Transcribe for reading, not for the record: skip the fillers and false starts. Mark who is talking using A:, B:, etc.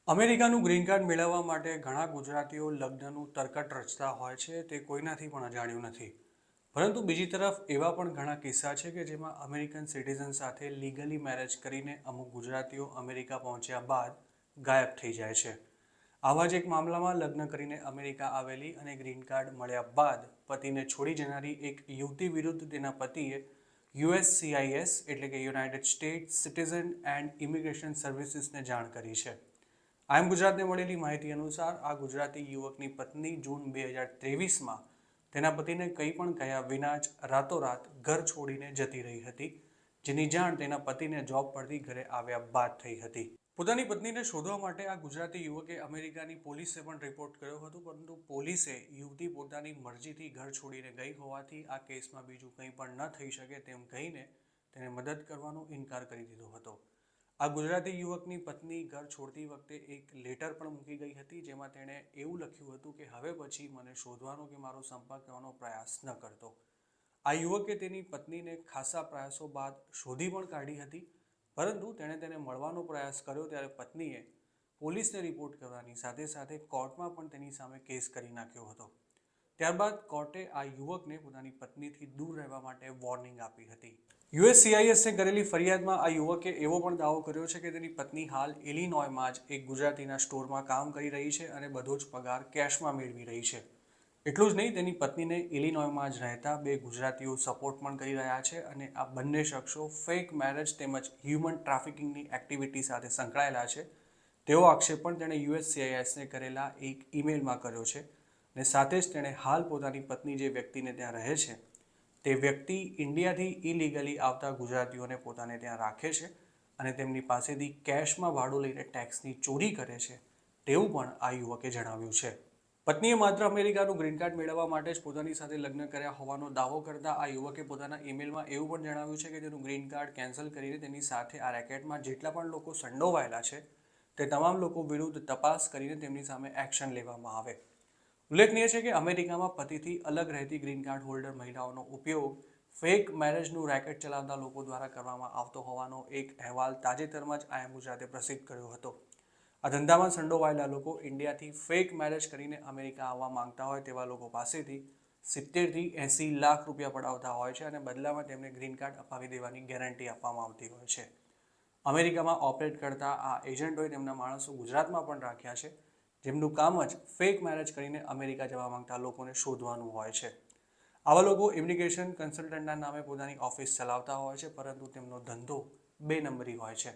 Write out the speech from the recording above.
A: અમેરિકાનું green card મેળવવા માટે ઘણા ગુજરાતીઓ લગ્નનું તરકટ રચતા હોય છે તે કોઈનાથી પણ અજાણ્યું નથી. પરંતુ બીજી તરફ એવા પણ ઘણા કિસ્સા છે કે જેમાં અમેરિકન સિટીઝન સાથે લીગલી મેરેજ કરીને અમુક ગુજરાતીઓ અમેરિકા પહોંચ્યા બાદ ગાયબ થઈ જાય છે. આવા જ એક મામલામાં લગ્ન કરીને અમેરિકા આવેલી અને ગ્રીન કાર્ડ મળ્યા બાદ પતિને છોડી જનારી એક યુવતી વિરુદ્ધ તેના પતિએ USCIS એટલે કે United States Citizen and Immigration સર્વિસીસને જાણ કરી છે. આઈએમ ગુજરાતને મળેલી માહિતી અનુસાર આ ગુજરાતી યુવકની પત્ની જૂન 2023માં તેના પતિને કંઈ પણ કહ્યા વિના જ રાતોરાત ઘર છોડીને જતી રહી હતી, જેની જાણ તેના પતિને જોબ પરથી ઘરે આવ્યા બાદ થઈ હતી. પોતાની પત્નીને શોધવા માટે આ ગુજરાતી યુવકે અમેરિકાની પોલીસે પણ રિપોર્ટ કર્યો હતો, પરંતુ પોલીસે યુવતી પોતાની મરજીથી ઘર છોડીને ગઈ હોવાથી આ કેસમાં બીજું કંઈ પણ ન થઈ શકે તેમ કહીને તેને મદદ કરવાનો ઇનકાર કરી દીધો હતો. આ ગુજરાતી યુવકની પત્ની ઘર છોડતી વખતે એક લેટર પણ મૂકી ગઈ હતી, જેમાં તેણે એવું લખ્યું હતું કે હવે પછી મને શોધવાનો કે મારો સંપર્ક કરવાનો પ્રયાસ ન કરતો. આ યુવકે તેની પત્નીને ખાસા પ્રયાસો બાદ શોધી પણ કાઢી હતી, પરંતુ તેણે તેને મળવાનો પ્રયાસ કર્યો ત્યારે પત્નીએ પોલીસને રિપોર્ટ કરવાની સાથે સાથે કોર્ટમાં પણ તેની સામે કેસ કરી નાખ્યો હતો. ત્યારબાદ કોર્ટે આ યુવકને પોતાની પત્નીથી દૂર રહેવા માટે વોર્નિંગ આપી હતી. USCISને કરેલી ફરિયાદમાં આ યુવકે એવો પણ દાવો કર્યો છે કે તેની પત્ની હાલ ઇલિનોયમાં જ એક ગુજરાતીના સ્ટોરમાં કામ કરી રહી છે અને બધો જ પગાર કેશમાં મેળવી રહી છે. એટલું જ નહીં, તેની પત્નીને ઇલિનોયમાં જ રહેતા બે ગુજરાતીઓ સપોર્ટ પણ કરી રહ્યા છે અને આ બંને શખ્સો ફેક મેરેજ તેમજ હ્યુમન ટ્રાફિકિંગની એક્ટિવિટી સાથે સંકળાયેલા છે તેવો આક્ષેપ પણ તેણે USCISને કરેલા એક ઈમેલમાં કર્યો છે. અને સાથે જ તેણે હાલ પોતાની પત્ની જે વ્યક્તિને ત્યાં રહે છે તે વ્યક્તિ ઇન્ડિયાથી ઇલીગલી આવતા ગુજરાતીઓને પોતાને ત્યાં રાખે છે અને તેમની પાસેથી કેશમાં ભાડું લઈને ટેક્સની ચોરી કરે છે તેવું પણ આ યુવકે જણાવ્યું છે. પત્નીએ માત્ર અમેરિકાનું ગ્રીન કાર્ડ મેળવવા માટે જ પોતાની સાથે લગ્ન કર્યા હોવાનો દાવો કરતા આ યુવકે પોતાના ઈમેલમાં એવું પણ જણાવ્યું છે કે તેનું ગ્રીન કાર્ડ કેન્સલ કરીને તેની સાથે આ રેકેટમાં જેટલા પણ લોકો સંડોવાયેલા છે તે તમામ લોકો વિરુદ્ધ તપાસ કરીને તેમની સામે એક્શન લેવામાં આવે. ઉલ્લેખનીય છે કે અમેરિકામાં પતિથી અલગ રહેતી ગ્રીન કાર્ડ હોલ્ડર મહિલાઓનો ઉપયોગ ફેક મેરેજનું રેકેટ ચલાવતા લોકો દ્વારા કરવામાં આવતો હોવાનો એક અહેવાલ તાજેતરમાં જ આઈએમ ગુજરાતે પ્રસિદ્ધ કર્યો હતો. આ ધંધામાં સંડોવાયેલા લોકો ઇન્ડિયાથી ફેક મેરેજ કરીને અમેરિકા આવવા માંગતા હોય તેવા લોકો પાસેથી 70 થી 80 લાખ રૂપિયા પડાવતા હોય છે અને બદલામાં તેમને ગ્રીન કાર્ડ અપાવી દેવાની ગેરંટી આપવામાં આવતી હોય છે. અમેરિકામાં ઓપરેટ કરતા આ એજન્ટોએ તેમના માણસો ગુજરાતમાં પણ રાખ્યા છે, જેમનું કામ જ ફેક મેરેજ કરીને અમેરિકા જવા માંગતા લોકોને શોધવાનું હોય છે. આવા લોકો ઇમિગ્રેશન કન્સલ્ટન્ટના નામે પોતાની ઓફિસ ચલાવતા હોય છે, પરંતુ તેમનો ધંધો 2 નંબરી હોય છે.